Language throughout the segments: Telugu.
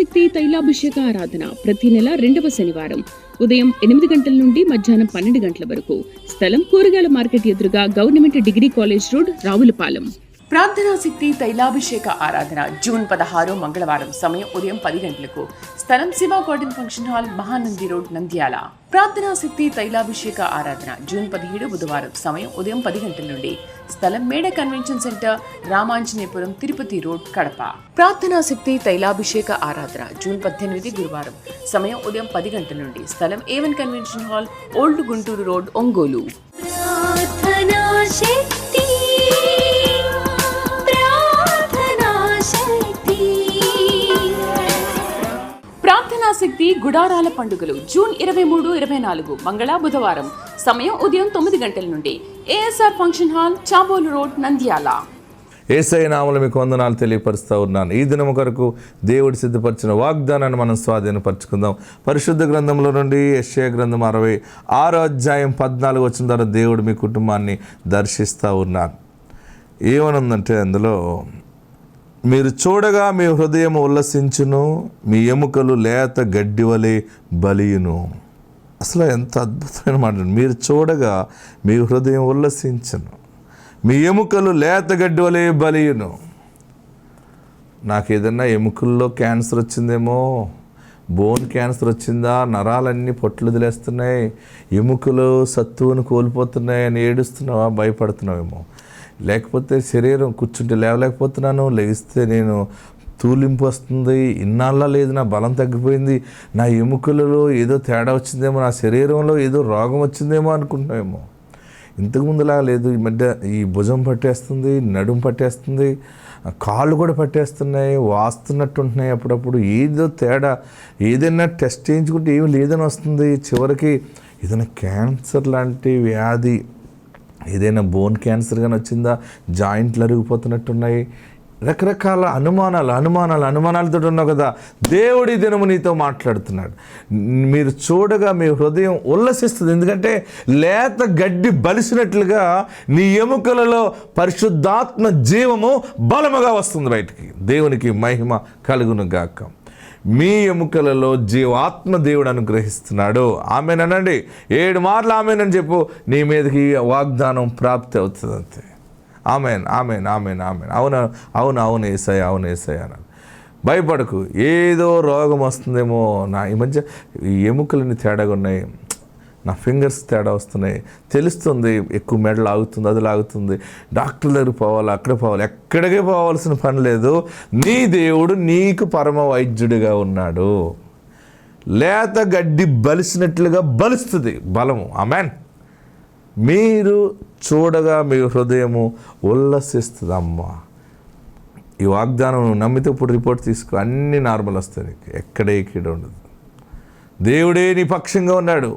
శక్తి తైలాభిషేక ఆరాధన ప్రతి నెల 2వ శనివారం ఉదయం 8 గంటల నుండి మధ్యాహ్నం 12 గంటల వరకు. స్థలం కూరగాయల మార్కెట్ ఎదురుగా government degree college road, Ravulapalem. ప్రార్థనా శక్తి తైలాభిషేక ఆరాధన జూన్ 16 మంగళవారం. సమయం ఉదయం 10 గంటలకు. స్థలం Shiva garden function hall, Mahanandi road, Nandyal. ప్రార్థనా శక్తి తైలాభిషేక ఆరాధన జూన్ 17 బుధవారం. సమయం ఉదయం 10 గంటల నుండి. స్థలం మేడ convention centre, Ramanjaneyapuram, Tirupati road, Kadapa. ప్రార్థనా శక్తి తైలాభిషేక ఆరాధన జూన్ 18 గురువారం. సమయం ఉదయం 10 గంటల నుండి. స్థలం A1 convention hall, old Guntur road, Ongole. ప్రార్థనా శక్తి గుడారాల పండుగలు జూన్ 23, 24 మంగళ బుధవారం. సమయం ఉదయం 9 గంటల నుండి. ASR function hall, Chabolu road, Nandyal. Yesayya నామములో మీకు వందనాలు తెలియపరుస్తూ ఉన్నాను. ఈ దినం కొరకు దేవుడు సిద్ధపరిచిన వాగ్దానాన్ని మనం స్వాధీనపరచుకుందాం. పరిశుద్ధ గ్రంథంలో నుండి యెషయా గ్రంథం 66 అధ్యాయం 14 వచ్చిన ద్వారా దేవుడు మీ కుటుంబాన్ని దర్శిస్తూ ఉన్నారు. ఏమనుందంటే అందులో, మీరు చూడగా మీ హృదయం ఉల్లసించును, మీ ఎముకలు లేత గడ్డి వలె బలియును. అసలు ఎంత అద్భుతమైన మాట. మీరు చూడగా మీ హృదయం ఉల్లసించును, మీ ఎముకలు లేత గడ్డి వలె బలియును. నాకు ఏదన్నా ఎముకల్లో క్యాన్సర్ వచ్చిందేమో, బోన్ క్యాన్సర్ వచ్చిందా, నరాలన్నీ పొట్లు వదిలేస్తున్నాయి, ఎముకలు సత్తువును కోల్పోతున్నాయి అని ఏడుస్తున్నావా, భయపడుతున్నావేమో. లేకపోతే శరీరం కూర్చుంటే లేవలేకపోతున్నాను, లెగిస్తే నేను తూలింపు వస్తుంది, ఇన్నాళ్ళ లేదు, నా బలం తగ్గిపోయింది, నా ఎముకలలో ఏదో తేడా వచ్చిందేమో, నా శరీరంలో ఏదో రోగం వచ్చిందేమో అనుకుంటున్నామేమో. ఇంతకుముందులా లేదు. ఈ మధ్య ఈ భుజం పట్టేస్తుంది, నడుము పట్టేస్తుంది, కాళ్ళు కూడా పట్టేస్తున్నాయి, వాస్తున్నట్టు ఉంటున్నాయి. అప్పుడప్పుడు ఏదో తేడా, ఏదైనా టెస్ట్ చేయించుకుంటే ఏమి లేదని వస్తుంది. చివరికి ఏదైనా క్యాన్సర్ లాంటి వ్యాధి, ఏదైనా బోన్ క్యాన్సర్ కానీ వచ్చిందా, జాయింట్లు అరిగిపోతున్నట్టున్నాయి. రకరకాల అనుమానాలతో ఉన్నావు కదా. దేవుడి దినము నీతో మాట్లాడుతున్నాడు. మీరు చూడగా మీ హృదయం ఉల్లసిస్తుంది. ఎందుకంటే లేత గడ్డి బలిసినట్లుగా నీ ఎముకలలో పరిశుద్ధాత్మ జీవము బలముగా వస్తుంది బయటికి. దేవునికి మహిమ కలుగును గాక. మీ ఎముకలలో జీవాత్మ దేవుడు అనుగ్రహిస్తున్నాడు. ఆమెనండి 7 మార్లు ఆమెనని చెప్పు, నీ మీదకి వాగ్దానం ప్రాప్తి అవుతుంది అంతే. Amen amen amen amen. అవును యేసయ్య, అవును యేసయ్య అన్నాను. భయపడకు. ఏదో రోగం వస్తుందేమో, నా ఈ మధ్య ఈ ఎముకలని తేడాగా ఉన్నాయి, నా ఫింగర్స్ తేడా వస్తున్నాయి, తెలుస్తుంది. ఎక్కువ మెడ లాగుతుంది, అది లాగుతుంది, డాక్టర్ దగ్గరికి పోవాలి, అక్కడ పోవాలి. ఎక్కడికే పోవాల్సిన పని లేదు. నీ దేవుడు నీకు పరమ వైద్యుడిగా ఉన్నాడు. లేత గడ్డి బలిసినట్లుగా బలుస్తుంది బలము. ఆమెన్. మీరు చూడగా మీ హృదయము ఉల్లసిస్తుంది. అమ్మా, ఈ వాగ్దానం నమ్మితే ఇప్పుడు రిపోర్ట్ తీసుకో, అన్నీ నార్మల్ వస్తాయి నీకు, ఎక్కడే కీడు ఉండదు. దేవుడే నీ పక్షంగా ఉన్నాడు.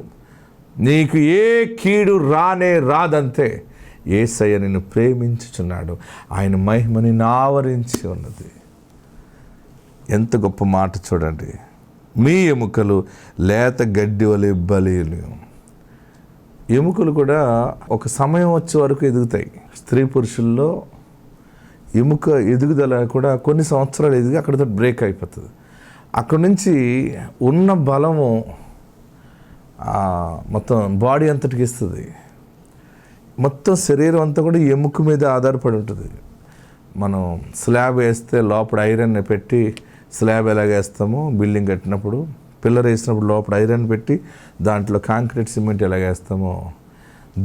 నీకు ఏ కీడు రాదంతే. యేసయ్య నిన్ను ప్రేమించుచున్నాడు. ఆయన మహిమ నిన్ను ఆవరించి ఉన్నది. ఎంత గొప్ప మాట చూడండి. మీ ఎముకలు లేత గడ్డి వలె బలియులు. ఎముకలు కూడా ఒక సమయం వచ్చే వరకు ఎదుగుతాయి. స్త్రీ పురుషుల్లో ఎముక ఎదుగుదల కూడా కొన్ని సంవత్సరాలు ఎదిగి అక్కడితో బ్రేక్ అయిపోతుంది. అక్కడి నుంచి ఉన్న బలము మొత్తం బాడీ అంతటికి ఇస్తుంది. మొత్తం శరీరం అంతా కూడా ఎముక మీద ఆధారపడి ఉంటుంది. మనం స్లాబ్ వేస్తే లోపల ఐరన్ పెట్టి, స్లాబ్ ఎలాగ వేస్తామో బిల్డింగ్ కట్టినప్పుడు, పిల్లర్ వేసినప్పుడు లోపల ఐరన్ పెట్టి దాంట్లో కాంక్రీట్ సిమెంట్ ఎలాగ వేస్తామో,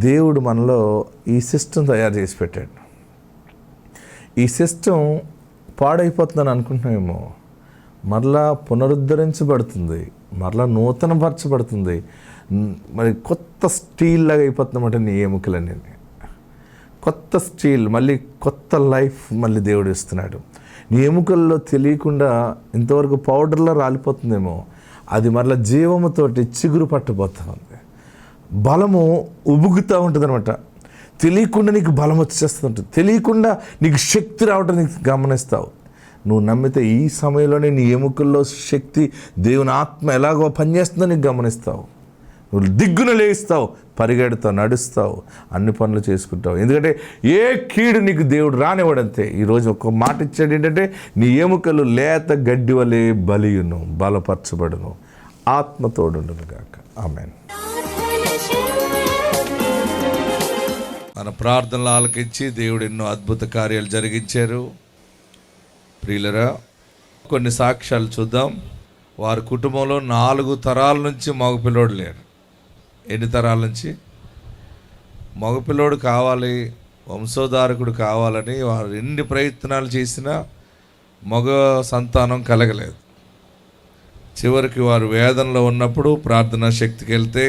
దేవుడు మనలో ఈ సిస్టమ్ తయారు చేసి పెట్టాడు. ఈ సిస్టమ్ పాడైపోతుందని అనుకుంటున్నామేమో, మరలా పునరుద్ధరించబడుతుంది, మరలా నూతనపరచబడుతుంది. మరి కొత్త స్టీల్ లాగా అయిపోతుందన్నమాట నీ ఎముకలన్నీ. కొత్త స్టీల్, మళ్ళీ కొత్త లైఫ్ మళ్ళీ దేవుడు ఇస్తున్నాడు. నీ ఎముకల్లో తెలియకుండా ఇంతవరకు పౌడర్లో రాలిపోతుందేమో, అది మరలా జీవముతోటి చిగురు పట్టబోతూ ఉంది. బలము ఉబుకుతూ ఉంటుంది అనమాట. తెలియకుండా నీకు బలం వచ్చేస్తుంటుంది, తెలియకుండా నీకు శక్తి రావటం నీకు గమనిస్తావు. నువ్వు నమ్మితే ఈ సమయంలోనే నీ ఎముకల్లో శక్తి, దేవుని ఆత్మ ఎలాగో పనిచేస్తుందో నీకు గమనిస్తావు. నువ్వు దిగ్గున లేస్తావు, పరిగెడతావు, నడుస్తావు, అన్ని పనులు చేసుకుంటావు. ఎందుకంటే ఏ కీడు నీకు దేవుడు రానివ్వడంతే. ఈరోజు ఒక మాట ఇచ్చాడు ఏంటంటే, నీ ఎముకలు లేత గడ్డి వలె బలియును, బలపరచబడును, ఆత్మతోడును గాక. ఆమేన్. మన ప్రార్థనలు ఆలకించి దేవుడు ఎన్నో అద్భుత కార్యాలు జరిగించారు. ప్రియులరా, కొన్ని సాక్ష్యాలు చూద్దాం. వారి కుటుంబంలో 4 తరాల నుంచి మగపిల్లోడు లేరు. ఎన్ని తరాల నుంచి? మగపిల్లోడు కావాలి, వంశోధారకుడు కావాలని వారు ఎన్ని ప్రయత్నాలు చేసినా మగ సంతానం కలగలేదు. చివరికి వారు వేదనలో ఉన్నప్పుడు ప్రార్థనా శక్తికి వెళ్తే,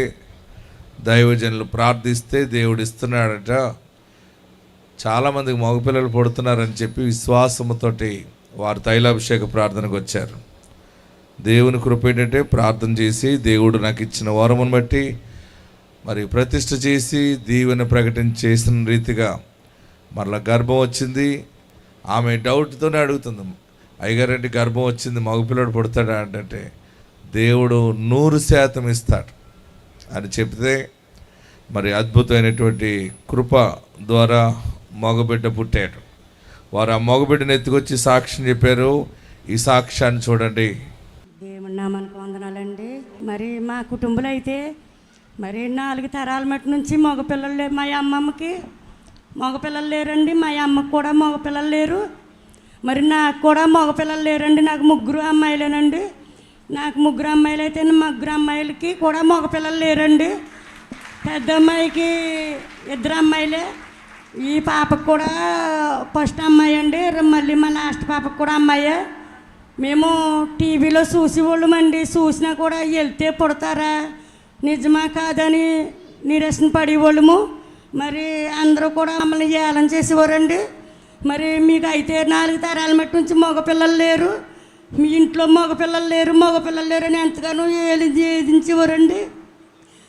దైవజనులు ప్రార్థిస్తే దేవుడు ఇస్తున్నాడట. చాలామందికి మగపిల్లలు పుడుతున్నారని చెప్పి విశ్వాసముతోటి వారు తైలాభిషేక ప్రార్థనకు వచ్చారు. దేవుని కృప ఏంటంటే, ప్రార్థన చేసి దేవుడు నాకు ఇచ్చిన వరమును బట్టి మరి ప్రతిష్ఠ చేసి దీవెన ప్రకటించేసిన రీతిగా మరలా గర్భం వచ్చింది. ఆమె డౌట్తోనే అడుగుతుంది, అయ్యగారంటే గర్భం వచ్చింది, మగపిల్లడు పుడతాడా అంటే, దేవుడు 100% ఇస్తాడు అని చెప్తే మరి అద్భుతమైనటువంటి కృప ద్వారా మగబిడ్డ పుట్టాడు. వారు ఆ మగబిడ్డను ఎత్తుకొచ్చి సాక్ష్యం చెప్పారు. ఈ సాక్ష్యాన్ని చూడండి. దేవుని నామానికి వందనాలండి. మరి మా కుటుంబంలో అయితే మరి 4 తరాల మట్టి నుంచి మగపిల్లలు లేరు. మా అమ్మమ్మకి మగపిల్లలు లేరండి, మా అమ్మకి కూడా మగపిల్లలు లేరు. మరి నాకు కూడా మగపిల్లలు లేరండి. నాకు 3 అమ్మాయిలేనండి. నాకు 3 అమ్మాయిలు అయితే 3 అమ్మాయిలకి కూడా మగపిల్లలు లేరండి. పెద్ద అమ్మాయికి 2 అమ్మాయిలే. ఈ పాపకు కూడా ఫస్ట్ అమ్మాయి అండి, మళ్ళీ మా లాస్ట్ పాపకు కూడా అమ్మాయే. మేము టీవీలో చూసేవాళ్ళమండి. చూసినా కూడా వెళ్తే పుడతారా, నిజమా కాదని నిరసన పడేవాళ్ళము. మరి అందరూ కూడా మమ్మల్ని ఏలం చేసేవారండి. మరి మీకు అయితే 4 తరాల మట్టి నుంచి మగపిల్లలు లేరు, మీ ఇంట్లో మగపిల్లలు లేరు అని ఎంతగానో ఏదించేవారండి.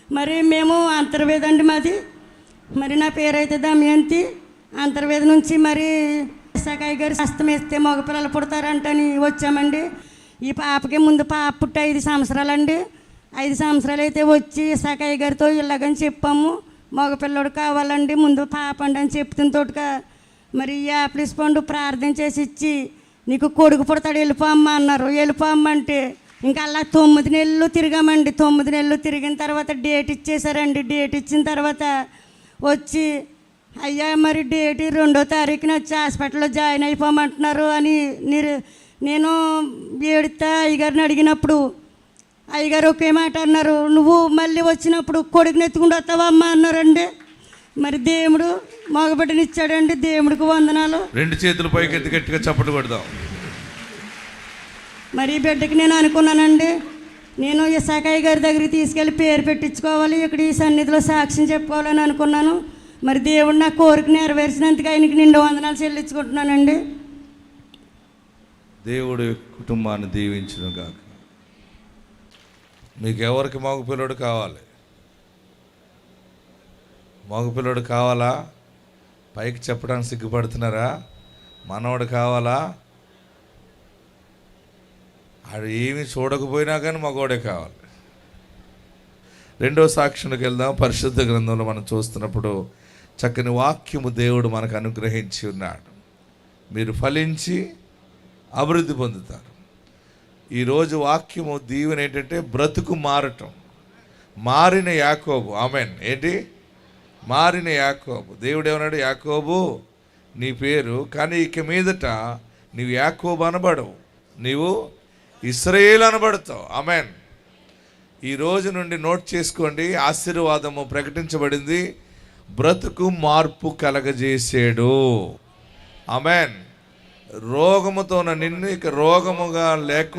మరి మేము అంతర్వేదండి మాది. మరి నా పేరైతే దమయంతి. అంతర్వేద నుంచి మరి సకాయి గారు హస్తం వేస్తే మగపిల్లలు పుడతారంటని వచ్చామండి. ఈ పాపకి ముందు పాప పుట్టి 5 సంవత్సరాలండి. 5 సంవత్సరాలు అయితే వచ్చి సకాయి గారితో ఇలాగని చెప్పాము, మగపిల్లడు కావాలండి, ముందు పాప అండి అని చెప్తున్న తోటగా మరి యాప్లిస్ పండు ప్రార్థన చేసి ఇచ్చి, నీకు కొడుకు పుడతాడు, వెళ్ళిపోమ్మ అన్నారు. వెళ్ళిపోమ్మంటే ఇంకా అలా 9 నెలలు తిరిగామండి. 9 నెలలు తిరిగిన తర్వాత డేట్ ఇచ్చేసారండి. డేట్ ఇచ్చిన తర్వాత వచ్చి, అయ్యా మరి డేట్ 2వ తారీఖున వచ్చి హాస్పిటల్లో జాయిన్ అయిపోమంటున్నారు అని నేను ఏడుతా అయ్యగారిని అడిగినప్పుడు అయ్యగారు ఒకే మాట అన్నారు, నువ్వు మళ్ళీ వచ్చినప్పుడు కొడుకుని ఎత్తుకుంటూ వస్తావా అమ్మ అన్నారండి. మరి దేవుడు మగబిడ్డనిచ్చాడండి. దేవుడికి వందనాలు. 2 చేతులు పైకి ఎత్తి గట్టిగా చప్పట్లు కొడదాం. మరి ఈ బిడ్డకి నేను అనుకున్నానండి, నేను ఈ సకాయి గారి దగ్గరికి తీసుకెళ్ళి పేరు పెట్టించుకోవాలి, ఇక్కడ ఈ సన్నిధిలో సాక్ష్యం చెప్పుకోవాలని అనుకున్నాను. మరి దేవుడు నా కోరిక నెరవేర్చినందుకు ఆయనకి నిండు వందనాలు చెల్లించుకుంటున్నానండి. దేవుడు కుటుంబాన్ని దీవించును గాక. మీకు ఎవరికి మగపిల్లడు కావాలి? మగపిల్లడు కావాలా? పైకి చెప్పడానికి సిగ్గుపడుతున్నారా? మనవాడు కావాలా? ఆడు ఏమి చూడకపోయినా కానీ మగవాడే కావాలి. 2వ సాక్ష్యానికి వెళ్దాం. పరిశుద్ధ గ్రంథంలో మనం చూస్తున్నప్పుడు చక్కని వాక్యము దేవుడు మనకు అనుగ్రహించి ఉన్నాడు. మీరు ఫలించి అభివృద్ధి పొందుతారు. ఈరోజు వాక్యము దీవెన ఏంటంటే బ్రతుకు మారటం. మారిన యాకోబు. ఆమెన్. ఏంటి? మారిన యాకోబు. దేవుడు ఏమన్నాడు? యాకోబు నీ పేరు, కానీ ఇక మీదట నీవు యాకోబు అనబడవు, నీవు ఇశ్రాయేలు అనబడతావు. ఆమెన్. ఈ రోజు నుండి నోట్ చేసుకోండి, ఆశీర్వాదము ప్రకటించబడింది. బ్రతుకు మార్పు కలగజేసాడు. ఆమెన్. రోగముతో నిన్ను ఇక రోగముగా లేక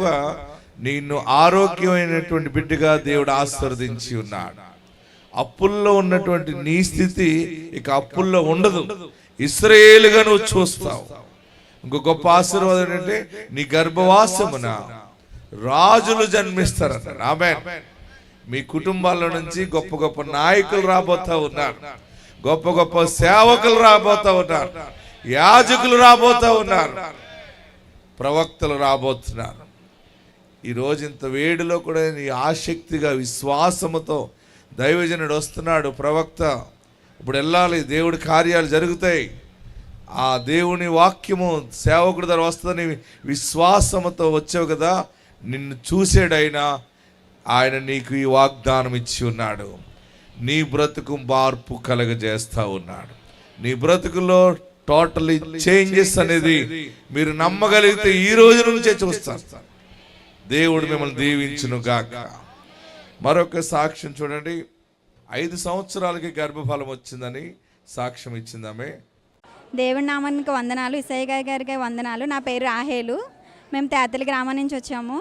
నిన్ను ఆరోగ్యమైనటువంటి బిడ్డగా దేవుడు ఆశీర్వదించి ఉన్నాడు. అప్పుల్లో ఉన్నటువంటి నీ స్థితి ఇక అప్పుల్లో ఉండదు. ఇశ్రాయేలుగా నువ్వు చూస్తావు. ఇంకో గొప్ప ఆశీర్వాదం ఏంటంటే నీ గర్భవాసమున రాజులు జన్మిస్తారన్నారు. ఆమేన్. మీ కుటుంబాల నుంచి గొప్ప గొప్ప నాయకులు రాబోతా ఉన్నారు, గొప్ప గొప్ప సేవకులు రాబోతా ఉన్నారు, యాజకులు రాబోతా ఉన్నారు, ప్రవక్తలు రాబోతున్నారు. ఈరోజు ఇంత వేడిలో కూడా నీ ఆసక్తిగా విశ్వాసముతో దైవజనుడు వస్తున్నాడు, ప్రవక్త, ఇప్పుడు వెళ్ళాలి, దేవుడి కార్యాలు జరుగుతాయి, ఆ దేవుని వాక్యము సేవకుడి ద్వారా వస్తుందని విశ్వాసంతో వచ్చావు కదా, నిన్ను చూసాడైనా ఆయన నీకు ఈ వాగ్దానం ఇచ్చి ఉన్నాడు. నీ బ్రతుకు మార్పు కలగజేస్తూ ఉన్నాడు. నీ బ్రతుకులో టోటలీ చేంజెస్ అనేది మీరు నమ్మగలిగితే ఈ రోజు నుంచే చూస్తారు. దేవుడు మిమ్మల్ని దీవించును గాక. మరొక సాక్ష్యం చూడండి. 5 సంవత్సరాలకి గర్భఫలం వచ్చిందని సాక్ష్యం ఇచ్చిందామే. దేవుడి నామానికి వందనాలు. ఇసయ్య గారికి వందనాలు. నా పేరు రాహేలు. మేము తేతలి గ్రామం నుంచి వచ్చాము.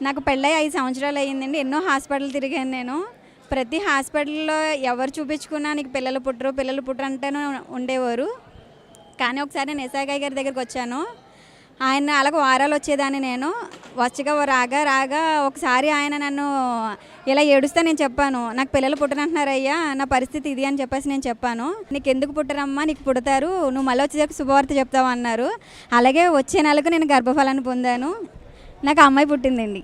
నాకు పెళ్ళై 5 సంవత్సరాలు అయ్యిందండి. ఎన్నో హాస్పిటల్ తిరిగాను నేను. ప్రతి హాస్పిటల్లో ఎవరు చూపించుకున్నా నీకు పిల్లలు పుట్టరు అంటేనే ఉండేవారు. కానీ ఒకసారి నేను ఇసయ్య గారి దగ్గరికి వచ్చాను. ఆయన అలాగ వారాలు వచ్చేదాన్ని. నేను రాగా ఒకసారి ఆయన నన్ను ఇలా ఏడుస్తే నేను చెప్పాను, నాకు పిల్లలు పుట్టనంటున్నారయ్యా, నా పరిస్థితి ఇది అని చెప్పేసి నేను చెప్పాను. నీకు ఎందుకు పుట్టరమ్మా, నీకు పుడతారు, నువ్వు మళ్ళీ వచ్చేసరికి శుభవార్త చెప్తావు అన్నారు. అలాగే వచ్చే నెలకు నేను గర్భఫలాన్ని పొందాను. నాకు అమ్మాయి పుట్టిందండి.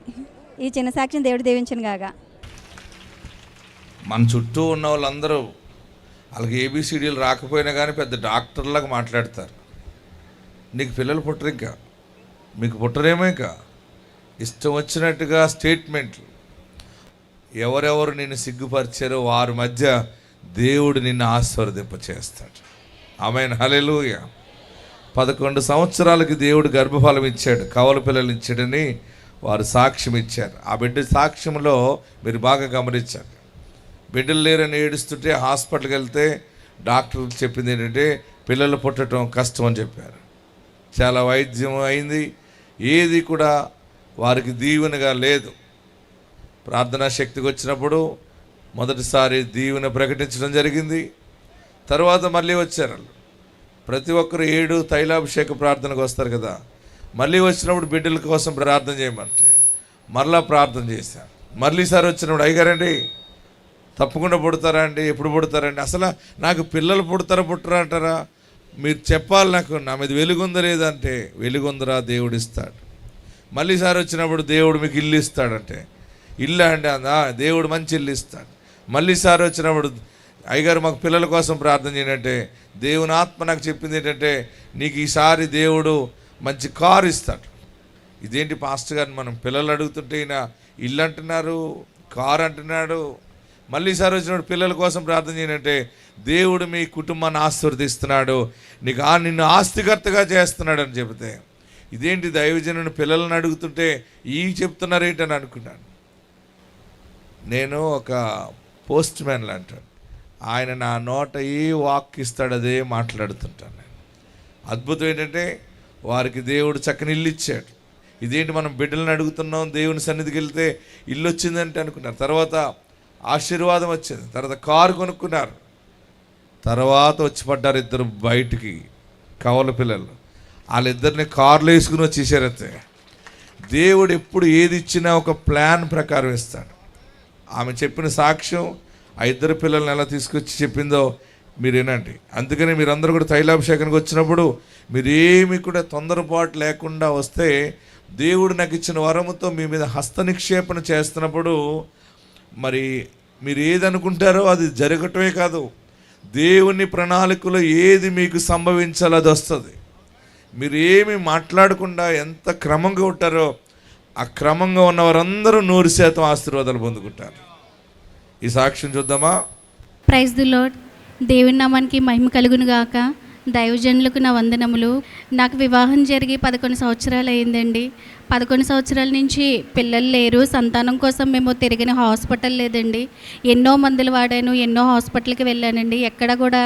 ఈ చిన్న సాక్ష్యం దేవుడు దీవించను గాక. మన చుట్టూ ఉన్న వాళ్ళందరూ వాళ్ళకి ఏబిసిడీలు రాకపోయినా కానీ పెద్ద డాక్టర్లాగా మాట్లాడతారు. నీకు పిల్లలు పుట్టరు, ఇంకా మీకు పుట్టరేమో, ఇంకా ఇష్టం వచ్చినట్టుగా స్టేట్మెంట్లు. ఎవరెవరు నిన్ను సిగ్గుపరిచారో వారి మధ్య దేవుడు నిన్ను ఆశీర్వదింప చేస్తాడు. ఆమేన్, హల్లెలూయా. 11 సంవత్సరాలకి దేవుడు గర్భఫలం ఇచ్చాడు, కవల పిల్లలు ఇచ్చాడని వారు సాక్ష్యం ఇచ్చారు. ఆ బిడ్డ సాక్ష్యంలో మీరు బాగా గమనించారు. బిడ్డలు లేరని ఏడుస్తుంటే హాస్పిటల్కి వెళ్తే డాక్టర్ చెప్పింది ఏంటంటే పిల్లలు పుట్టడం కష్టం అని చెప్పారు. చాలా వైద్యం అయింది, ఏది కూడా వారికి దీవెనగా లేదు. ప్రార్థనా శక్తికి వచ్చినప్పుడు మొదటిసారి దీవెన ప్రకటించడం జరిగింది. తర్వాత మళ్ళీ వచ్చారు. ప్రతి ఒక్కరు 7 తైలాభిషేక ప్రార్థనకు వస్తారు కదా. మళ్ళీ వచ్చినప్పుడు బిడ్డల కోసం ప్రార్థన చేయమంటే మరలా ప్రార్థన చేశారు. మళ్ళీసారి వచ్చినప్పుడు అయ్యగారండి తప్పకుండా పుడతారా అండి, ఎప్పుడు పుడతారండి, అసలు నాకు పిల్లలు పుట్టరా అంటారా, మీరు చెప్పాలి, నాకు నా మీద వెలుగుందా లేదంటే వెలుగుందరా దేవుడు ఇస్తాడు. మళ్ళీసారి వచ్చినప్పుడు దేవుడు మీకు ఇల్లు ఇస్తాడంటే ఇల్లు అండి అందా, దేవుడు మంచి ఇల్లు ఇస్తాడు. మళ్ళీసారి వచ్చినప్పుడు అయ్యగారు మాకు పిల్లల కోసం ప్రార్థన చేయనంటే దేవుని ఆత్మ నాకు చెప్పింది ఏంటంటే నీకు ఈసారి దేవుడు మంచి కారు ఇస్తాడు. ఇదేంటి పాస్టర్ గారిని మనం పిల్లలు అడుగుతుంటే ఈయన ఇల్లు అంటున్నారు, కారు అంటున్నాడు. మళ్ళీసారి వచ్చినప్పుడు పిల్లల కోసం ప్రార్థన చేయనంటే దేవుడు మీ కుటుంబాన్ని ఆశీర్వదిస్తున్నాడు, నీకు నిన్ను ఆస్తికర్తగా చేస్తున్నాడు అని చెబితే ఇదేంటి దైవజనుని పిల్లలను అడుగుతుంటే ఈ చెప్తున్నారేంటని అనుకున్నాను. నేను ఒక పోస్ట్ మ్యాన్ లాంటాను. ఆయన నా నోట ఏ వాక్ ఇస్తాడు అదే మాట్లాడుతుంటాను నేను. అద్భుతం ఏంటంటే వారికి దేవుడు చక్కని ఇల్లు ఇచ్చాడు. ఇదేంటి మనం బిడ్డలను అడుగుతున్నాం, దేవుని సన్నిధికి వెళ్తే ఇల్లు వచ్చిందంటే అనుకున్నారు. తర్వాత ఆశీర్వాదం వచ్చింది, తర్వాత కారు కొనుక్కున్నారు. తర్వాత వచ్చి పడ్డారు 2 బయటికి కవల పిల్లలు. వాళ్ళిద్దరిని కార్లు వేసుకుని వచ్చేసారంతే. దేవుడు ఎప్పుడు ఏది ఇచ్చినా ఒక ప్లాన్ ప్రకారం ఇస్తాడు. ఆమె చెప్పిన సాక్ష్యం ఆ 2 పిల్లల్ని ఎలా తీసుకొచ్చి చెప్పిందో మీరు వినండి. అందుకని మీరందరూ కూడా తైలాభిషేకానికి వచ్చినప్పుడు మీరేమి కూడా తొందరపాటు లేకుండా వస్తే దేవుడు నాకు ఇచ్చిన వరముతో మీ మీద హస్త నిక్షేపణ చేస్తున్నప్పుడు మరి మీరు ఏది అనుకుంటారో అది జరగటమే కాదు, దేవుని ప్రణాళికలో ఏది మీకు సంభవించాలో అది వస్తుంది. మీరు ఏమి మాట్లాడకుండా ఎంత క్రమంగా ఉంటారో ఆ క్రమంగా ఉన్న వారందరూ 100% ఆశీర్వాదాలు పొందుకుంటారు. ఈ సాక్ష్యం చూద్దామా? Praise the lord. దేవుని నామానికి మహిమ కలుగును గాక. దైవజనులకు నా వందనములు. నాకు వివాహం జరిగి 11 సంవత్సరాలు అయిందండి. 11 సంవత్సరాల నుంచి పిల్లలు లేరు. సంతానం కోసం మేము తిరిగిన హాస్పిటల్ లేదండి. ఎన్నో మందులు వాడాను, ఎన్నో హాస్పిటల్కి వెళ్ళానండి. ఎక్కడ కూడా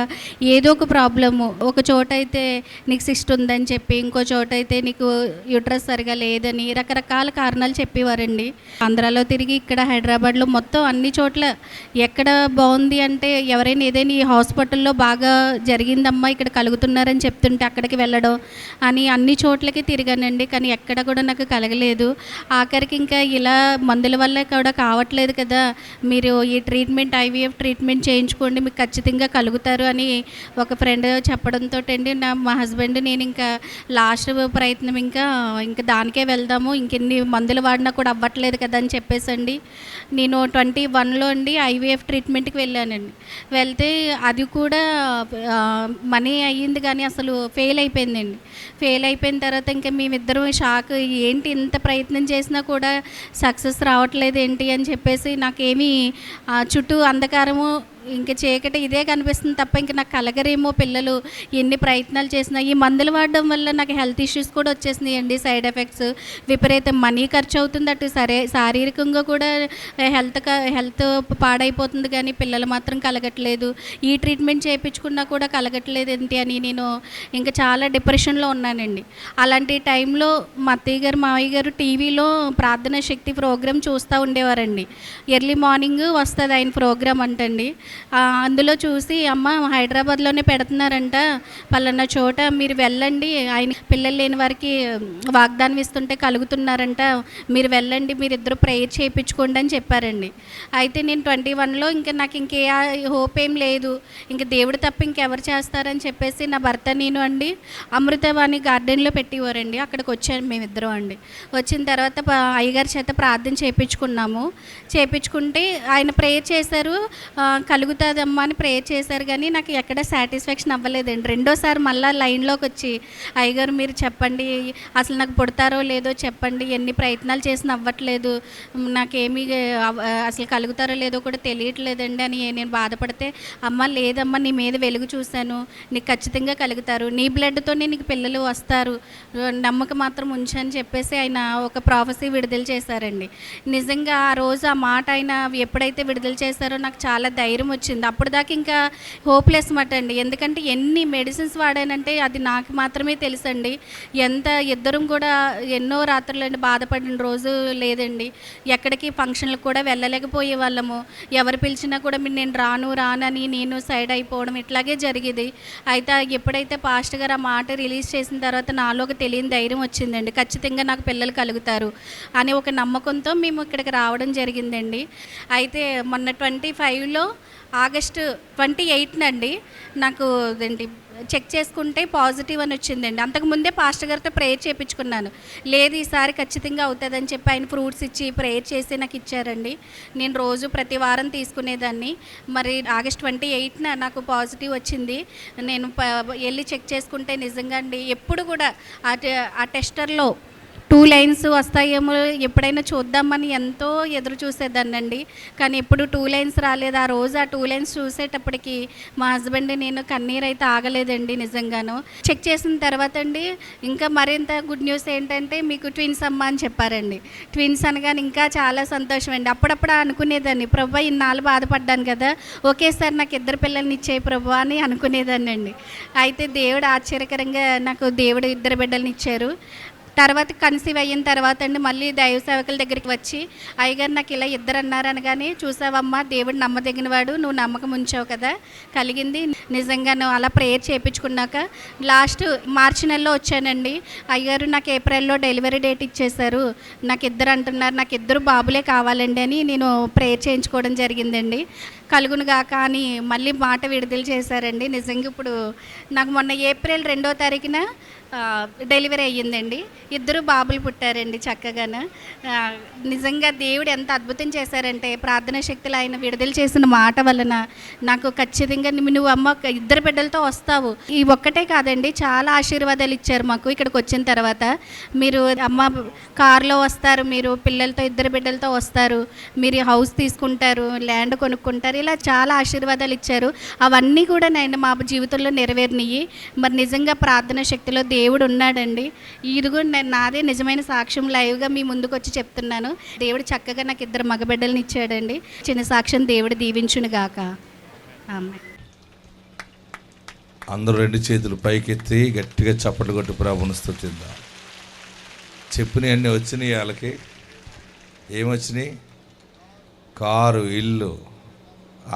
ఏదో ఒక ప్రాబ్లము. ఒక చోట అయితే నీకు సిస్ట్ ఉందని చెప్పి, ఇంకో చోట అయితే నీకు యూట్రస్ సరిగా లేదని రకరకాల కారణాలు చెప్పేవారండి. ఆంధ్రాలో తిరిగి ఇక్కడ హైదరాబాద్లో మొత్తం అన్ని చోట్ల ఎక్కడ బాగుంది అంటే ఎవరైనా ఏదైనా ఈ హాస్పిటల్లో బాగా జరిగిందమ్మా, ఇక్కడ కలుగుతున్నారని చెప్తుంటే అక్కడికి వెళ్ళడం అని అన్ని చోట్లకి తిరిగానండి. కానీ ఎక్కడ కూడా నాకు కలగలేదు. ఆఖరికి ఇంకా ఇలా మందుల వల్ల కూడా కావట్లేదు కదా, మీరు ఈ ట్రీట్మెంట్ ఐవీఎఫ్ ట్రీట్మెంట్ చేయించుకోండి, మీకు ఖచ్చితంగా కలుగుతారు అని ఒక ఫ్రెండ్ చెప్పడంతో అండి మా హస్బెండ్ నేను ఇంకా లాస్ట్ ప్రయత్నం ఇంకా దానికే వెళ్దాము, ఇంకెన్ని మందులు వాడినా కూడా అవ్వట్లేదు కదా అని చెప్పేసండి నేను 21లో అండి ఐవీఎఫ్ ట్రీట్మెంట్కి వెళ్ళానండి. వెళ్తే అది కూడా మనీ అయ్యింది కానీ అసలు ఫెయిల్ అయిపోయిందండి. ఫెయిల్ అయిపోయిన తర్వాత ఇంకా మేమిద్దరం షాక్, ఏంటి ఇంత ప్రయత్నం చేసినా కూడా సక్సెస్ రావట్లేదు ఏంటి అని చెప్పేసి నాకేమీ చుట్టూ అంధకారము ఇంక చీకటి ఇదే కనిపిస్తుంది తప్ప ఇంక నాకు కలగరేమో పిల్లలు ఎన్ని ప్రయత్నాలు చేసినా. ఈ మందులు వాడడం వల్ల నాకు హెల్త్ ఇష్యూస్ కూడా వచ్చేసినాయి అండి, సైడ్ ఎఫెక్ట్స్ విపరీతం మనీ ఖర్చు అవుతుంది, అటు శారీరకంగా కూడా హెల్త్ పాడైపోతుంది కానీ పిల్లలు మాత్రం కలగట్లేదు. ఈ ట్రీట్మెంట్ చేయించుకున్నా కూడా కలగట్లేదు ఏంటి అని నేను ఇంకా చాలా డిప్రెషన్లో ఉన్నానండి. అలాంటి టైంలో మా అత్తయ్య గారు మావయ్య గారు టీవీలో ప్రార్థనా శక్తి ప్రోగ్రామ్ చూస్తూ ఉండేవారండి. ఎర్లీ మార్నింగ్ వస్తుంది ఆయన ప్రోగ్రామ్ అంటండి. అందులో చూసి అమ్మ హైదరాబాద్లోనే పెడుతున్నారంట, పలానా చోట మీరు వెళ్ళండి, ఆయన పిల్లలు లేని వారికి వాగ్దానం ఇస్తుంటే కలుగుతున్నారంట, మీరు వెళ్ళండి, మీరిద్దరు ప్రేయర్ చేయించుకోండి అని చెప్పారండి. అయితే నేను 21లో ఇంకా నాకు ఇంకే హోప్ ఏం లేదు, ఇంక దేవుడు తప్ప ఇంకెవరు చేస్తారని చెప్పేసి నా భర్త నేను అండి అమృతవాణి గార్డెన్లో పెట్టేవారండి. అక్కడికి వచ్చాను మేమిద్దరం అండి. వచ్చిన తర్వాత అయ్యగారి చేత ప్రార్థన చేయించుకున్నాము. చేయించుకుంటే ఆయన ప్రేయర్ చేశారు, కలుగుతుందమ్మా అని ప్రేయర్ చేశారు కానీ నాకు ఎక్కడ సాటిస్ఫాక్షన్ అవ్వలేదండి. రెండోసారి మళ్ళీ లైన్లోకి వచ్చి అయ్యగారు మీరు చెప్పండి, అసలు నాకు పుడతారో లేదో చెప్పండి, ఎన్ని ప్రయత్నాలు చేసినా అవ్వట్లేదు, నాకేమీ అసలు కలుగుతారో లేదో కూడా తెలియట్లేదండి అని నేను బాధపడితే, అమ్మ లేదమ్మా నీ మీద వెలుగు చూశాను, నీకు ఖచ్చితంగా కలుగుతారు, నీ బ్లడ్తోనే నీకు పిల్లలు వస్తారు, నమ్మకం మాత్రం ఉంచని చెప్పేసి ఆయన ఒక ప్రాఫెసీ విడుదల చేశారండి. నిజంగా ఆ రోజు ఆ మాట ఆయన ఎప్పుడైతే విడుదల చేశారో నాకు చాలా ధైర్యం వచ్చింది. అప్పుడు దాకా ఇంకా హోప్లెస్ మాట అండి, ఎందుకంటే ఎన్ని మెడిసిన్స్ వాడానంటే అది నాకు మాత్రమే తెలుసండి. ఇద్దరం కూడా ఎన్నో రాత్రులండి బాధపడిన రోజు లేదండి. ఎక్కడికి ఫంక్షన్లకు కూడా వెళ్ళలేకపోయే వాళ్ళము, ఎవరు పిలిచినా కూడా నేను రానని నేను సైడ్ అయిపోవడం ఇట్లాగే జరిగేది. అయితే ఎప్పుడైతే పాస్టర్ గారు ఆ మాట రిలీజ్ చేసిన తర్వాత నాలో ఒక తెలియని ధైర్యం వచ్చిందండి, ఖచ్చితంగా నాకు పిల్లలు కలుగుతారు అని ఒక నమ్మకంతో మేము ఇక్కడికి రావడం జరిగిందండి. అయితే మొన్న 25లో ఆగస్టు 28 అండి నాకు ఏంటి చెక్ చేసుకుంటే పాజిటివ్ అని వచ్చిందండి. అంతకుముందే పాస్టర్ గారితో ప్రేయర్ చేయించుకున్నాను, లేదు ఈసారి ఖచ్చితంగా అవుతుందని చెప్పి ఆయన ఫ్రూట్స్ ఇచ్చి ప్రేయర్ చేసి నాకు ఇచ్చారండి. నేను రోజు ప్రతి వారం తీసుకునేదాన్ని. మరి ఆగస్ట్ 28న నాకు పాజిటివ్ వచ్చింది. నేను వెళ్ళి చెక్ చేసుకుంటే నిజంగా అండి ఎప్పుడు కూడా ఆ టెస్టర్లో 2 లైన్స్ వస్తాయేమో ఎప్పుడైనా చూద్దామని ఎంతో ఎదురు చూసేదాన్నండి, కానీ ఎప్పుడు 2 లైన్స్ రాలేదు. ఆ రోజు ఆ 2 లైన్స్ చూసేటప్పటికి మా హస్బెండ్ నేను కన్నీరు అయితే ఆగలేదండి నిజంగాను. చెక్ చేసిన తర్వాత అండి ఇంకా మరింత గుడ్ న్యూస్ ఏంటంటే మీకు ట్విన్స్ అమ్మ అని చెప్పారండి. ట్విన్స్ అనగానే ఇంకా చాలా సంతోషం అండి. అప్పుడప్పుడు అనుకునేదాన్ని, ప్రభా ఇన్నాళ్ళు బాధపడ్డాను కదా, ఒకేసారి నాకు 2 పిల్లల్ని ఇచ్చేయి ప్రభా అని అనుకునేదాన్ని అండి. అయితే దేవుడు ఆశ్చర్యకరంగా నాకు దేవుడు 2 బిడ్డల్ని ఇచ్చారు. తర్వాత కన్సీవ్ అయిన తర్వాత అండి మళ్ళీ దైవ సేవకుల దగ్గరికి వచ్చి అయ్యగారు నాకు ఇలా 2 అన్నారు అనగానే, చూసావమ్మా దేవుడు నమ్మదగినవాడు, నువ్వు నమ్మకం ఉంచావు కదా, కలిగింది నిజంగా. నువ్వు అలా ప్రేయర్ చేయించుకున్నాక లాస్ట్ మార్చి నెలలో వచ్చానండి. అయ్యగారు నాకు ఏప్రిల్లో డెలివరీ డేట్ ఇచ్చేశారు, నాకు 2 అంటున్నారు, నాకు 2 బాబులే కావాలండి అని నేను ప్రేయర్ చేయించుకోవడం జరిగిందండి. కలుగును గాక అని మళ్ళీ మాట విడుదల చేశారండి. నిజంగా ఇప్పుడు నాకు మొన్న ఏప్రిల్ 2వ తారీఖున డెలివరీ అయ్యిందండి. 2 బాబులు పుట్టారండి చక్కగాను. నిజంగా దేవుడు ఎంత అద్భుతం చేశారంటే ప్రార్థనా శక్తులు ఆయన విడుదల చేసిన మాట వలన నాకు ఖచ్చితంగా నువ్వు అమ్మ 2 బిడ్డలతో వస్తావు, ఈ ఒక్కటే కాదండి చాలా ఆశీర్వాదాలు ఇచ్చారు మాకు. ఇక్కడికి వచ్చిన తర్వాత మీరు అమ్మ కారులో వస్తారు, మీరు పిల్లలతో 2 బిడ్డలతో వస్తారు, మీరు హౌస్ తీసుకుంటారు, ల్యాండ్ కొనుక్కుంటారు, ఇలా చాలా ఆశీర్వాదాలు ఇచ్చారు. అవన్నీ కూడా నేను మా జీవితంలో నెరవేరినాయి. మరి నిజంగా ప్రార్థనా శక్తిలో దేవుడు ఉన్నాడండి. ఇదిగో నాదే నిజమైన సాక్ష్యం, లైవ్గా మీ ముందుకు వచ్చి చెప్తున్నాను. దేవుడు చక్కగా నాకు 2 మగబిడ్డలను ఇచ్చాడండి. చిన్న సాక్ష్యం దేవుడు దీవించును గాక. ఆమేన్. అందరూ 2 చేతులు పైకెత్తి గట్టిగా చప్పట్లు కొట్టి ప్రభువును స్తుతిద్దాం. చెప్పినవి అన్నీ వచ్చినాయి. వాళ్ళకి ఏమొచ్చినాయి? కారు, ఇల్లు,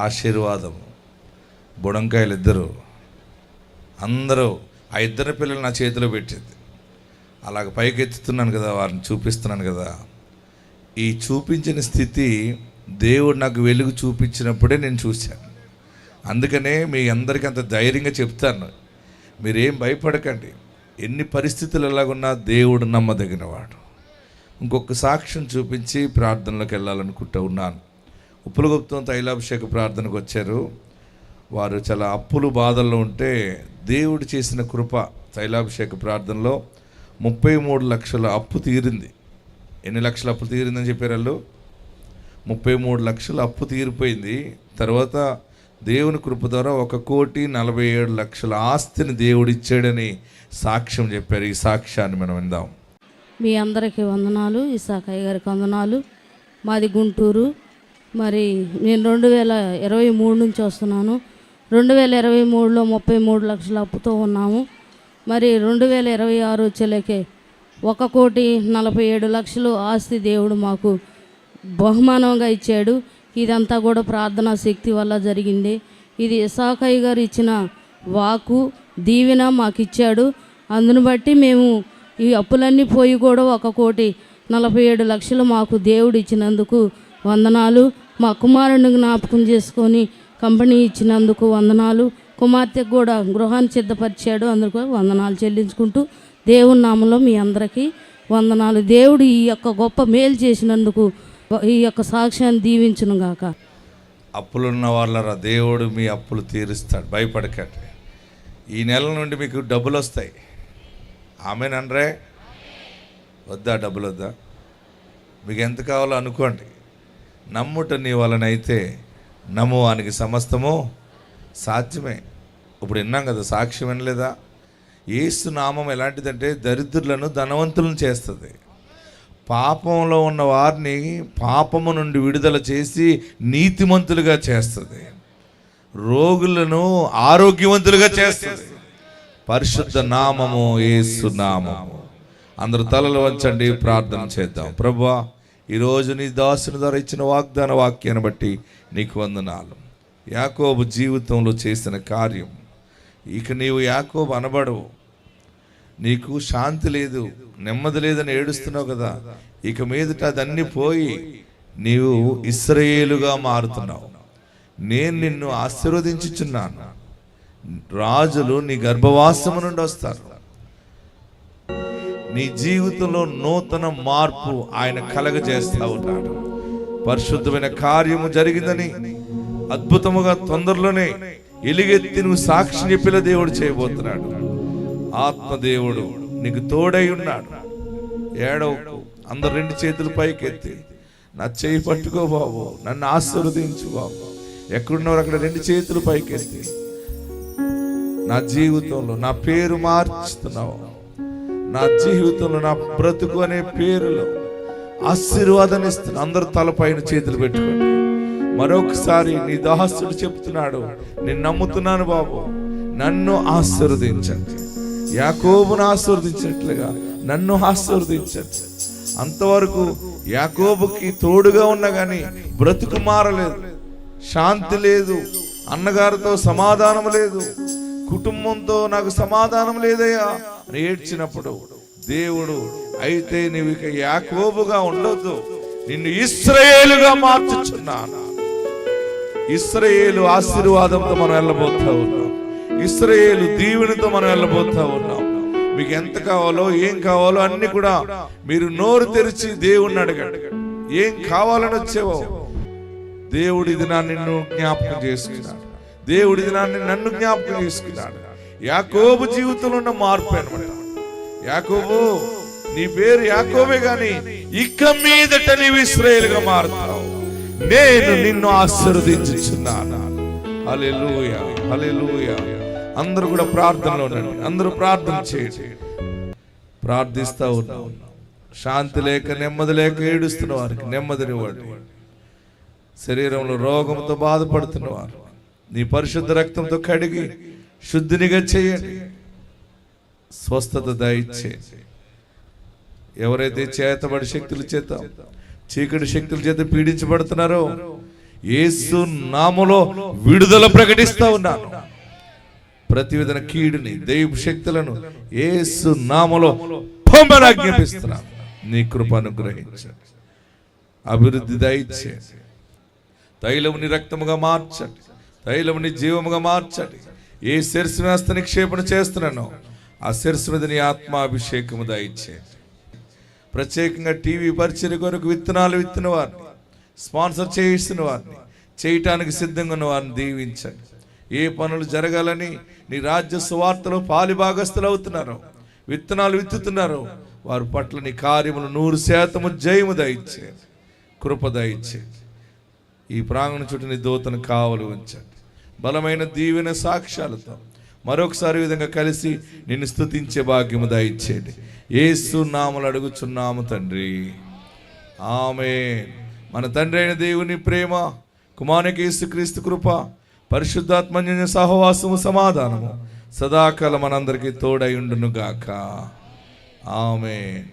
ఆశీర్వాదం, బుడంకాయలు 2. అందరూ ఆ 2 పిల్లలు నా చేతిలో పెట్టింది. అలాగ పైకెత్తుతున్నాను కదా, వారిని చూపిస్తున్నాను కదా. ఈ చూపించిన స్థితి దేవుడు నాకు వెలుగు చూపించినప్పుడే నేను చూశాను. అందుకనే మీ అందరికీ అంత ధైర్యంగా చెప్తాను, మీరేం భయపడకండి. ఎన్ని పరిస్థితులు ఎలాగున్నా దేవుడు నమ్మదగినవాడు. ఇంకొక సాక్ష్యం చూపించి ప్రార్థనలోకి వెళ్ళాలనుకుంటూ ఉన్నాను. ఉప్పులగుప్తం తైలాభిషేక ప్రార్థనకు వచ్చారు. వారు చాలా అప్పులు బాధల్లో ఉంటే దేవుడు చేసిన కృప, తైలాభిషేక ప్రార్థనలో 33 లక్షల అప్పు తీరింది. ఎన్ని లక్షల అప్పు తీరిందని చెప్పారు వాళ్ళు? 33 లక్షల అప్పు తీరిపోయింది. తర్వాత దేవుని కృప ద్వారా 1,47,00,000 ఆస్తిని దేవుడు ఇచ్చాడని సాక్ష్యం చెప్పారు. ఈ సాక్ష్యాన్ని మనం విందాం. మీ అందరికీ వందనాలు. ఇసాకయ్య గారికి వందనాలు. మాది గుంటూరు. మరి నేను 2023 నుంచి వస్తున్నాను. 2023లో 33 లక్షల అప్పుతో ఉన్నాము. మరి 2026 వచ్చేలేకే 1,47,00,000 ఆస్తి దేవుడు మాకు బహుమానంగా ఇచ్చాడు. ఇదంతా కూడా ప్రార్థనా శక్తి వల్ల జరిగింది. ఇది ఇసాకయ్య గారు ఇచ్చిన వాకు దీవెన మాకు ఇచ్చాడు. అందును బట్టి మేము ఈ అప్పులన్నీ పోయి కూడా 1,47,00,000 మాకు దేవుడు ఇచ్చినందుకు వందనాలు. మా కుమారుని జ్ఞాపకం చేసుకొని కంపెనీ ఇచ్చినందుకు వందనాలు. కుమార్తెకు కూడా గృహాన్ని సిద్ధపరిచాడు, అందుకు వందనాలు చెల్లించుకుంటూ దేవుని నామంలో మీ అందరికీ వందనాలు. దేవుడు ఈ యొక్క గొప్ప మేలు చేసినందుకు ఈ యొక్క సాక్ష్యాన్ని దీవించును గాక. అప్పులున్న వాళ్ళరా, దేవుడు మీ అప్పులు తీరుస్తాడు, భయపడకండి. ఈ నెల నుండి మీకు డబ్బులు వస్తాయి. ఆమెనండ్రే వద్దా? డబ్బులు వద్దా? మీకు ఎంత కావాలో అనుకోండి. నమ్ముట నీ వలనైతే నమ్మువానికి సమస్తము సాధ్యమే. ఇప్పుడు విన్నాం కదా, సాక్ష్యం వినలేదా? యేసు నామం ఎలాంటిదంటే దరిద్రులను ధనవంతులను చేస్తుంది. పాపంలో ఉన్న వారిని పాపము నుండి విడుదల చేసి నీతిమంతులుగా చేస్తుంది. రోగులను ఆరోగ్యవంతులుగా చేస్తుంది. పరిశుద్ధ నామము యేసు నామము. అందరూ తలలు వంచండి, ప్రార్థన చేద్దాం. ప్రభువా, ఈరోజు నీ దాసుని ద్వారా ఇచ్చిన వాగ్దాన వాక్యాన్ని బట్టి నీకు వందనాలు. యాకోబు జీవితంలో చేసిన కార్యం, ఇక నీవు యాకోబు అనబడవు. నీకు శాంతి లేదు, నెమ్మది లేదని ఏడుస్తున్నావు కదా. ఇక మీదట అదన్నీ పోయి నీవు ఇశ్రాయేలుగా మారుతున్నావు. నేను నిన్ను ఆశీర్వదించుచున్నాను. రాజులు నీ గర్భవాసము నుండి వస్తారు. నీ జీవితంలో నూతన మార్పు ఆయన కలగజేస్తా ఉన్నాడు. పరిశుద్ధమైన కార్యము జరిగిందని అద్భుతముగా తొందరలోనే ఎలుగెత్తి నువ్వు సాక్షి చెప్పిన దేవుడు చేయబోతున్నాడు. ఆత్మదేవుడు నీకు తోడై ఉన్నాడు. ఏడవకు. అందరు 2 చేతులు పైకెత్తి నా చేయి పట్టుకో బాబు, నన్ను ఆశీర్వదించు బాబు. ఎక్కడున్నారు అక్కడ 2 చేతులు పైకెత్తి, నా జీవితంలో నా పేరు మార్చుతున్నావు. నా జీవితంలో నా బ్రతుకు అనే పేరులో ఆశీర్వాదాన్ని ఇస్తున్నా. అందరు తలపైన చేతులు పెట్టుకోండి. మరొకసారి నీ దాసుడు చెప్తున్నాడు, నేను నమ్ముతున్నాను బాబు, నన్ను ఆశీర్వదించండి. యాకోబును ఆశీర్వదించినట్లుగా నన్ను ఆశీర్వదించండి. అంతవరకు యాకోబుకి తోడుగా ఉన్నా కానీ బ్రతుకు మారలేదు, శాంతి లేదు, అన్నగారితో సమాధానం లేదు, కుటుంబంతో నాకు సమాధానం లేదయ్యా అని ఏడ్చినప్పుడు దేవుడు, అయితే నీవు ఇక యాకోబుగా ఉండొద్దు, నిన్ను ఇశ్రాయేలుగా మార్చుచున్నాను. ఇశ్రాయేలు ఆశీర్వాదంతో మనం వెళ్ళబోతా ఉన్నాం. ఇశ్రాయేలు దీవెనతో మనం వెళ్ళబోతా ఉన్నాం. మీకు ఎంత కావాలో ఏం కావాలో అన్ని కూడా మీరు నోరు తెరిచి దేవుణ్ణి అడగండి. ఏం కావాలని వచ్చేవో దేవుడి దినాన్ని నిన్ను జ్ఞాపకం చేసుకున్నాడు. దేవుడి దినాన్ని నన్ను జ్ఞాపకం చేసుకున్నాడు. యాకోబు జీవితంలో ఉన్న మార్పు అనమాట. యాకోబు, నీ పేరు యాకోబే గాని ఇక మీదట నీవు ఇశ్రాయేలుగా మారుతావు. నేను నిన్ను ఆశీర్వదించుచున్నాను. హల్లెలూయా, హల్లెలూయా. అందరూ కూడా ప్రార్థనలో ఉండండి. అందరూ ప్రార్థన చేయండి. ప్రార్థిస్తా ఉన్నావు. శాంతి లేక నెమ్మది లేక ఏడుస్తున్న వారికి నెమ్మదినివ్వండి. శరీరంలో రోగంతో బాధపడుతున్న వారు నీ పరిశుద్ధ రక్తంతో కడిగి శుద్ధినిగా చేయండి. స్వస్థత దయచేయండి. ఎవరైతే చేతబడి శక్తుల చేత, చీకటి శక్తుల చేత పీడించబడుతున్నారో యేసు నామములో విడుదల ప్రకటిస్తా ఉన్నాను. ప్రతి విధమైన కీడుని, దైవ శక్తులను యేసు నామములో పొమ్మని ఆజ్ఞాపిస్తున్నాను. నీ కృప అనుగ్రహించండి, అభివృద్ధి దయచేయండి. తైలముని రక్తముగా మార్చండి, తైలముని జీవముగా మార్చండి. ఏ శిరస్సు మీద నిక్షేపణ చేస్తున్నానో ఆ శిరస్సు మీద నీ ఆత్మాభిషేకము దయచేయండి. ప్రత్యేకంగా టీవీ పరిచర్య కొరకు విత్తనాలు విత్తిన వారిని, స్పాన్సర్ చేయిస్తున్న వారిని, చేయటానికి సిద్ధంగా ఉన్న వారిని దీవించండి. ఏ పనులు జరగాలని నీ రాజ్య సువార్తలో పాలిభాగస్తులు అవుతున్నారో, విత్తనాలు విత్తుతున్నారో వారి పట్ల నీ కార్యములు 100% జయము దయచేయండి, కృప దయచేయండి. ఈ ప్రాంగణ చుట్టూ నీ దూతను కావలు ఉంచండి. బలమైన దీవెన సాక్ష్యాలతో మరొకసారి విధంగా కలిసి నిన్ను స్తుతించే భాగ్యము దయచేయండి. యేసు నామములో అడుగుచున్నాము తండ్రి, ఆమేన్. మన తండ్రి అయిన దేవుని ప్రేమ, కుమారునికి యేసుక్రీస్తు కృప, పరిశుద్ధాత్మన్య సహవాసము, సమాధానము సదాకాలం మనందరికీ తోడై ఉండును గాక. ఆమేన్.